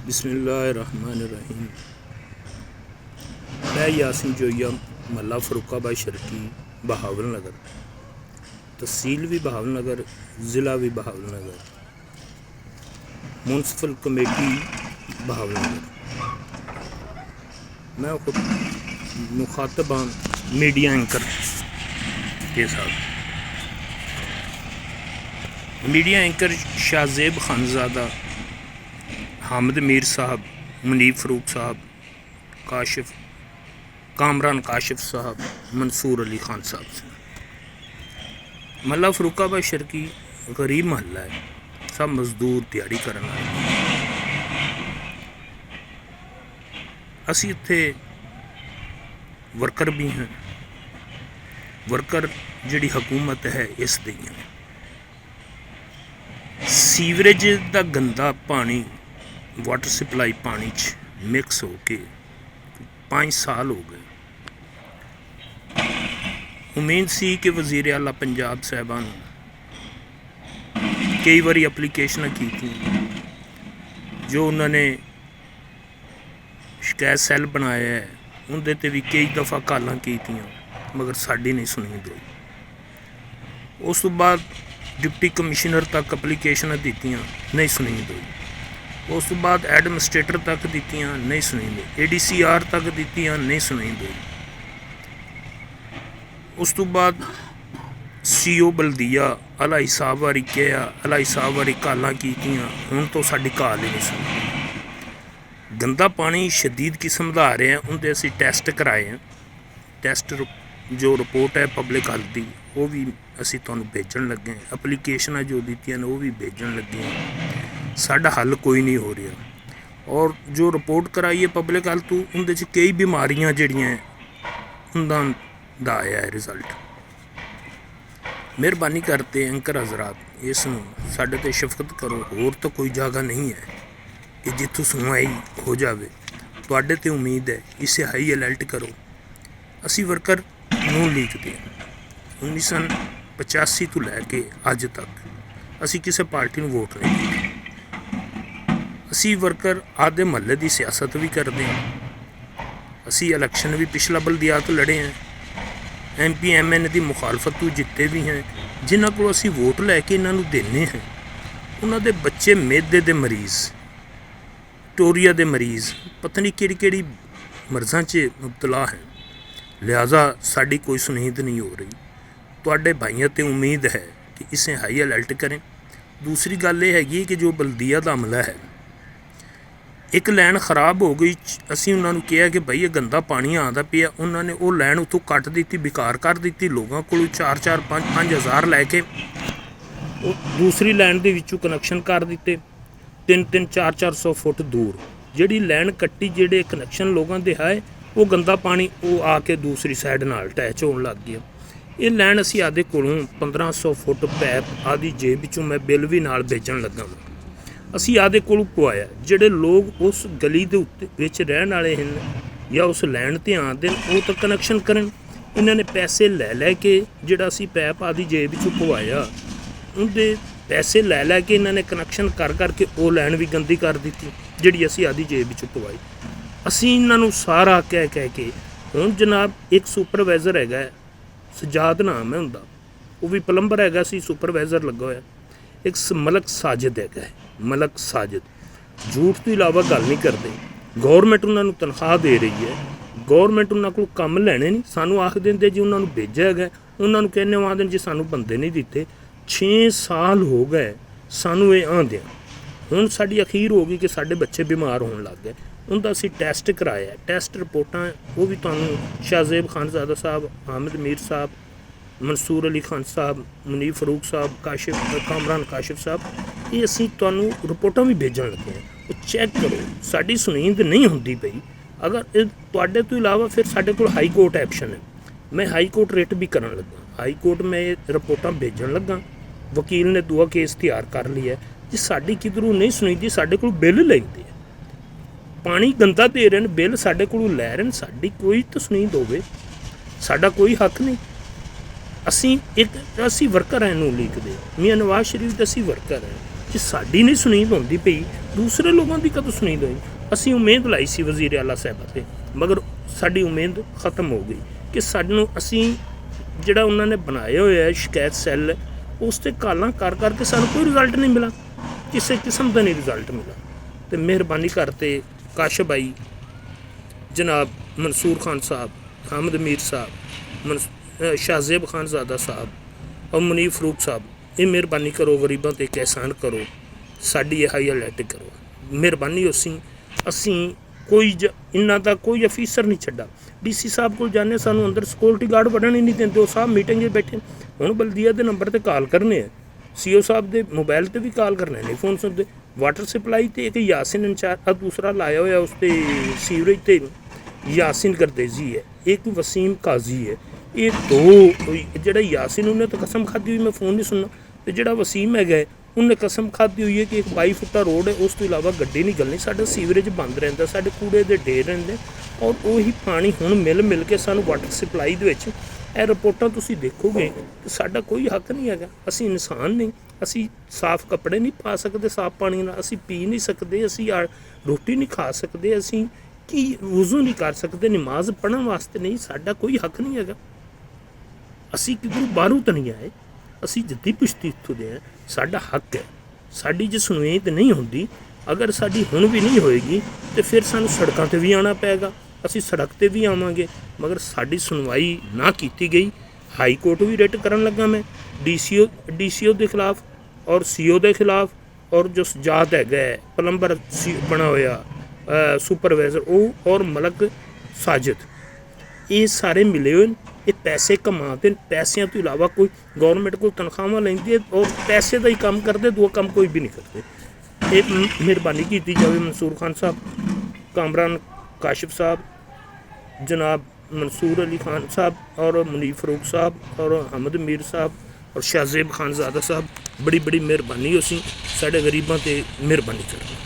बिस्मिल्लाहिर्रहमानिर्रहीम। मैं यासिन जोया, महला फरूखाबाद शर्की, बहावल नगर, तहसील भी बहावल नगर, ज़िला भी बहावल नगर, म्यूनसिपल कमेटी बहावल नगर। मैं खुद मुखातब हाँ मीडिया एंकर के साथ। मीडिया एंकर शाहजेब खानजादा, हामिद मीर साहब, मुनीब फ़रूक साहब, कामरान काशिफ साहब, मंसूर अली खान साहब से। महला फरूखाबाद शर्की गरीब महला है, सब मजदूर दिहाड़ी करने वाले। असी इत्थे वर्कर भी हैं। वर्कर जिहड़ी हुकूमत है इस दी है। सीवरेज का गंदा पानी वाटर सप्लाई पानी च मिक्स हो के 5 साल हो गए। उम्मीद सी कि वज़ीर आला पंजाब साहबान कई बारी एप्लीकेशन की थी, जो उन्होंने शिकायत सैल बनाया है उनके ते भी कई दफ़ा कालां कीतियां, मगर साड़ी नहीं सुनी गई। उस तो बाद डिप्टी कमिश्नर तक एप्लीकेशन दित्तियां, नहीं सुनी गई। उस तो बाद एडमिनिस्ट्रेटर तक दित्तियां, नहीं सुनी गई। ADCR तक दित्तियां, नहीं सुनी गई। उस तो बाद CO बल्दिया अलाई साहब वारी कहा, अलाई साहब वारी कालां कीतियां, हुण तो साडी काल ही नहीं सुनी। गंदा पानी शदीद किस्म का आ रहा है, उनके असी टैसट कराए हैं। टैसट जो रिपोर्ट है पब्लिक हैल्थ की, वो भी असी तुहानूं भेजण लगे हैं। एप्लीकेशन जो दित्तियां ने वो भी भेजण लगे हैं। साडा हल कोई नहीं हो रहा। और जो रिपोर्ट कराई है पब्लिक हैल्थ तो उनके कई बीमारियां जिहड़ियां उनका आया है रिजल्ट। मेहरबानी करते एंकर हजरात, इसनूं साडे ते शफकत करो। होर तो कोई जगह नहीं है कि जित्थों सुनवाई हो जाए। तुहाडे ते उम्मीद है, इसे हाई अलर्ट करो। असी वर्कर नूं लीग दे 1985 तो लैके अज तक असी किसी पार्टी नूं वोट नहीं दी। असी वर्कर आधे महल्ले की सियासत भी करते हैं। असी इलैक्शन भी पिछला बल्दिया तो लड़े हैं। MP MN की मुखालफत तो जिते भी हैं। जिन्हों को असी वोट लैके इन्हों देने हैं, उन्होंने बच्चे मेदे के मरीज़, टोरिया के मरीज़, पता नहीं कि मर्ज़ों च मुबतला हैं। लिहाजा साड़ी कोई सुनीद नहीं हो रही। तुहाडे भाइयों ते उम्मीद है कि इसे हाई अलर्ट करें। दूसरी गल ये हैगी कि जो बल्दिया का अमला है, एक लैन खराब हो गई। असी उन्होंने कहा कि भाई ये गंदा पानी आता पिया, उन्होंने वो लैन उतों कट दी, बेकार कर दी। लोगों को 4-5 हज़ार लैके दूसरी लैन के विचों कनैक्शन कर दिते। 3-3, 400 फुट दूर जिहड़ी लैन कट्टी, जिहड़े कनैक्शन लोगों के है, वो गंदा पानी वो आके दूसरी साइड नाल अटैच होने लग गया। ये लैन असी आदे कोलों 1500 फुट पैप आदि जेब विचों मैं बिल भी नाल भेजण लगा। असी आदे कोलों पवाया। जिहड़े लोग उस गली दे उत्ते विच रहण वाले हैं या उस लैन ते आंदे वो तो कनैक्शन करन। इन्हां ने पैसे लै के जिहड़ा असी पैप आदि जेब विचों पवाया, उनके पैसे लै के इन्हां ने कनैक्शन करके वो लैन भी गंदी कर दित्ती, जिहड़ी असी आदि जेब विचों पवाई। असी इन्हां नूं सारा कह के हुण जनाब एक सुपरवाइजर हैगा, सजाद नाम है उनका, वो भी प्लंबर हैगा सी, सुपरवाइजर लगा होया। एक मलक साजिद है, मलक साजिद झूठ तो इलावा गल नहीं करते। गौरमेंट उन्होंने तनख्वाह दे रही है, गौरमेंट उन्होंने को काम लैने नहीं। सानू आख देंगे जी उन्होंने भेजा है, उन्होंने कहने आते जी सानू बंदे नहीं दिते। 6 साल हो गए सानू ये आंदे। हुण साडी अखीर हो गई कि साडे बच्चे बीमार होने लग गए। उनका असी टैसट कराया, टैसट रिपोर्टां वो भी तुहानू शाहजेब खानजादा साहब, हामिद मीर साहब, मंसूर अली खान साहब, मुनीब फ़रूक साहब, कामरान काशिफ साहब, ये असी तुहानू रिपोर्टां भी भेजण लगे हैं। वो चैक करो, साडी सुनींद नहीं हुंदी पई। अगर तुहाडे तो इलावा फिर साडे कोल हाई कोर्ट एक्शन है। मैं हाई कोर्ट रिट भी करन लगा। हाई कोर्ट में ये रिपोर्टां भेजण लगा। वकील ने दूआ केस तैयार कर लिया है। जी साडी किधरों नहीं सुनीदी, साडे कोल बिल लैंदे आ, पानी गंदा दे रहे हैं, बिल साडे कोलों लै रहे हैं, साडी कोई तो सुनीद होवे, साडा कोई हक नहीं। असी वर्कर हैं नून लीग दे, मियाँ नवाज शरीफ दे असी वर्कर हैं। ਜੇ ਸਾਡੀ ਨਹੀਂ ਸੁਣੀਦ ਹੁੰਦੀ ਪਈ ਦੂਸਰੇ ਲੋਕਾਂ ਦੀ ਕਦੋਂ ਸੁਣੀਦ ਹੋਈ। ਅਸੀਂ ਉਮੀਦ ਲਾਈ ਸੀ ਵਜ਼ੀਰ ਆਲਾ ਸਾਹਿਬ 'ਤੇ, ਮਗਰ ਸਾਡੀ ਉਮੀਦ ਖਤਮ ਹੋ ਗਈ ਕਿ ਸਾਨੂੰ ਅਸੀਂ ਜਿਹੜਾ ਉਹਨਾਂ ਨੇ ਬਣਾਇਆ ਹੋਇਆ ਸ਼ਿਕਾਇਤ ਸੈੱਲ ਉਸ 'ਤੇ ਕਾਲਾਂ ਕਰ ਕਰਕੇ ਸਾਨੂੰ ਕੋਈ ਰਿਜ਼ਲਟ ਨਹੀਂ ਮਿਲਾ, ਕਿਸੇ ਕਿਸਮ ਦਾ ਨਹੀਂ ਰਿਜ਼ਲਟ ਮਿਲਾ। ਤੇ ਮਿਹਰਬਾਨੀ ਕਰਤੇ ਕਾਸ਼ਫ ਭਾਈ, ਜਨਾਬ ਮਨਸੂਰ ਖਾਨ ਸਾਹਿਬ, ਹਾਮਦ ਮੀਰ ਸਾਹਿਬ, ਸ਼ਾਹਜ਼ੇਬ ਖਾਨਜ਼ਾਦਾ ਸਾਹਿਬ ਔਰ ਮੁਨੀਰ ਫਰੂਕ ਸਾਹਿਬ, ਇਹ ਮਿਹਰਬਾਨੀ ਕਰੋ ਗਰੀਬਾਂ 'ਤੇ ਇੱਕ ਅਹਿਸਾਨ ਕਰੋ, ਸਾਡੀ ਇਹ ਹਾਈਲਾਈਟ ਕਰੋ। ਮਿਹਰਬਾਨੀ ਅਸੀਂ ਕੋਈ ਇਹਨਾਂ ਦਾ ਕੋਈ ਅਫੀਸਰ ਨਹੀਂ ਛੱਡਾ। ਡੀਸੀ ਸਾਹਿਬ ਕੋਲ ਜਾਂਦੇ ਸਾਨੂੰ ਅੰਦਰ ਸਿਕਿਉਰਿਟੀ ਗਾਰਡ ਵੜਨ ਹੀ ਨਹੀਂ ਦਿੰਦੇ, ਉਹ ਸਾਹਿਬ ਮੀਟਿੰਗ 'ਚ ਬੈਠੇ। ਹੁਣ ਬਲਦੀਆ ਦੇ ਨੰਬਰ 'ਤੇ ਕਾਲ ਕਰਨੇ ਆ, ਸੀਓ ਸਾਹਿਬ ਦੇ ਮੋਬਾਈਲ 'ਤੇ ਵੀ ਕਾਲ ਕਰਨੇ ਨਹੀਂ ਫੋਨ ਸੁਣਦੇ। ਵਾਟਰ ਸਪਲਾਈ 'ਤੇ ਇੱਕ ਯਾਸਿਨ ਇੰਚਾਰਜ, ਦੂਸਰਾ ਲਾਇਆ ਹੋਇਆ ਉਸ 'ਤੇ ਸੀਵਰੇਜ 'ਤੇ ਯਾਸਿਨ ਕਰਦੇਜ਼ੀ ਹੈ, ਇੱਕ ਵਸੀਮ ਕਾਜ਼ੀ ਹੈ। ਇਹ ਦੋ, ਜਿਹੜਾ ਯਾਸਿਨ ਉਹਨੇ ਤਾਂ ਕਸਮ ਖਾਧੀ ਹੋਈ ਮੈਂ ਫ਼ੋਨ ਨਹੀਂ ਸੁਣਨਾ, ਅਤੇ ਜਿਹੜਾ ਵਸੀਮ ਹੈਗਾ ਉਹਨੇ ਕਸਮ ਖਾਧੀ ਹੋਈ ਹੈ ਕਿ ਇੱਕ 22 ਫੁੱਟਾ ਰੋਡ ਹੈ, ਉਸ ਤੋਂ ਇਲਾਵਾ ਗੱਡੀ ਨਹੀਂ ਗੱਲਣੀ। ਸਾਡਾ ਸੀਵਰੇਜ ਬੰਦ ਰਹਿੰਦਾ, ਸਾਡੇ ਕੂੜੇ ਦੇ ਢੇਰ ਰਹਿੰਦੇ, ਔਰ ਉਹੀ ਪਾਣੀ ਹੁਣ ਮਿਲ ਕੇ ਸਾਨੂੰ ਵਾਟਰ ਸਪਲਾਈ ਦੇ ਵਿੱਚ ਇਹ ਰਿਪੋਰਟਾਂ ਤੁਸੀਂ ਦੇਖੋਗੇ ਕਿ ਸਾਡਾ ਕੋਈ ਹੱਕ ਨਹੀਂ ਹੈਗਾ। ਅਸੀਂ ਇਨਸਾਨ ਨਹੀਂ, ਅਸੀਂ ਸਾਫ਼ ਕੱਪੜੇ ਨਹੀਂ ਪਾ ਸਕਦੇ ਸਾਫ਼ ਪਾਣੀ ਨਾਲ, ਅਸੀਂ ਪੀ ਨਹੀਂ ਸਕਦੇ, ਅਸੀਂ ਰੋਟੀ ਨਹੀਂ ਖਾ ਸਕਦੇ, ਅਸੀਂ ਕੀ ਵਜ਼ੂ ਨਹੀਂ ਕਰ ਸਕਦੇ, ਨਮਾਜ਼ ਪੜ੍ਹਨ ਵਾਸਤੇ ਨਹੀਂ, ਸਾਡਾ ਕੋਈ ਹੱਕ ਨਹੀਂ ਹੈਗਾ। ਅਸੀਂ ਕਿਧਰੋਂ ਬਾਹਰੋਂ ਤਾਂ ਨਹੀਂ ਆਏ, ਅਸੀਂ ਜੱਦੀ ਪੁਸ਼ਤੀ ਇੱਥੋਂ ਦੇ ਹਾਂ, ਸਾਡਾ ਹੱਕ ਹੈ। ਸਾਡੀ ਜੇ ਸੁਣਵਾਈ ਨਹੀਂ ਹੁੰਦੀ, ਅਗਰ ਸਾਡੀ ਹੁਣ ਵੀ ਨਹੀਂ ਹੋਏਗੀ ਤਾਂ ਫਿਰ ਸਾਨੂੰ ਸੜਕਾਂ 'ਤੇ ਵੀ ਆਉਣਾ ਪਏਗਾ, ਅਸੀਂ ਸੜਕ 'ਤੇ ਵੀ ਆਵਾਂਗੇ। ਮਗਰ ਸਾਡੀ ਸੁਣਵਾਈ ਨਾ ਕੀਤੀ ਗਈ, ਹਾਈ ਕੋਰਟ ਵੀ ਰਿਟ ਕਰਨ ਲੱਗਾ ਮੈਂ, ਡੀਸੀਓ ਦੇ ਖਿਲਾਫ ਔਰ ਸੀਓ ਦੇ ਖਿਲਾਫ, ਔਰ ਜੋ ਸਜਾਦ ਹੈਗਾ ਪਲੰਬਰ ਬਣਾ ਹੋਇਆ ਸੁਪਰਵਾਈਜ਼ਰ ਉਹ ਔਰ ਮਲਕ ਸਾਜਿਦ, ਇਹ ਸਾਰੇ ਮਿਲੇ ਹੋਏ। ਇਹ ਪੈਸੇ ਕਮਾਉਂਦੇ, ਪੈਸਿਆਂ ਤੋਂ ਇਲਾਵਾ ਕੋਈ ਗੌਰਮੈਂਟ ਕੋਲ ਤਨਖਾਹਾਂ ਲੈਂਦੀ ਹੈ ਔਰ ਪੈਸੇ ਦਾ ਹੀ ਕੰਮ ਕਰਦੇ, ਦੂਆ ਕੰਮ ਕੋਈ ਵੀ ਨਹੀਂ ਕਰਦੇ। ਇਹ ਮਿਹਰਬਾਨੀ ਕੀਤੀ ਜਾਵੇ ਮਨਸੂਰ ਖਾਨ ਸਾਹਿਬ, ਕਾਮਰਾਨ ਕਾਸ਼ਫ ਸਾਹਿਬ, जनाब मंसूर अली खान साहब और मुनीर फ़रूक साहब और हमद मीर साहब और शाहज़ेब खानज़ादा साहब, बड़ी बड़ी मेहरबानी हो सी साढ़े गरीबां ते मेहरबानी करो।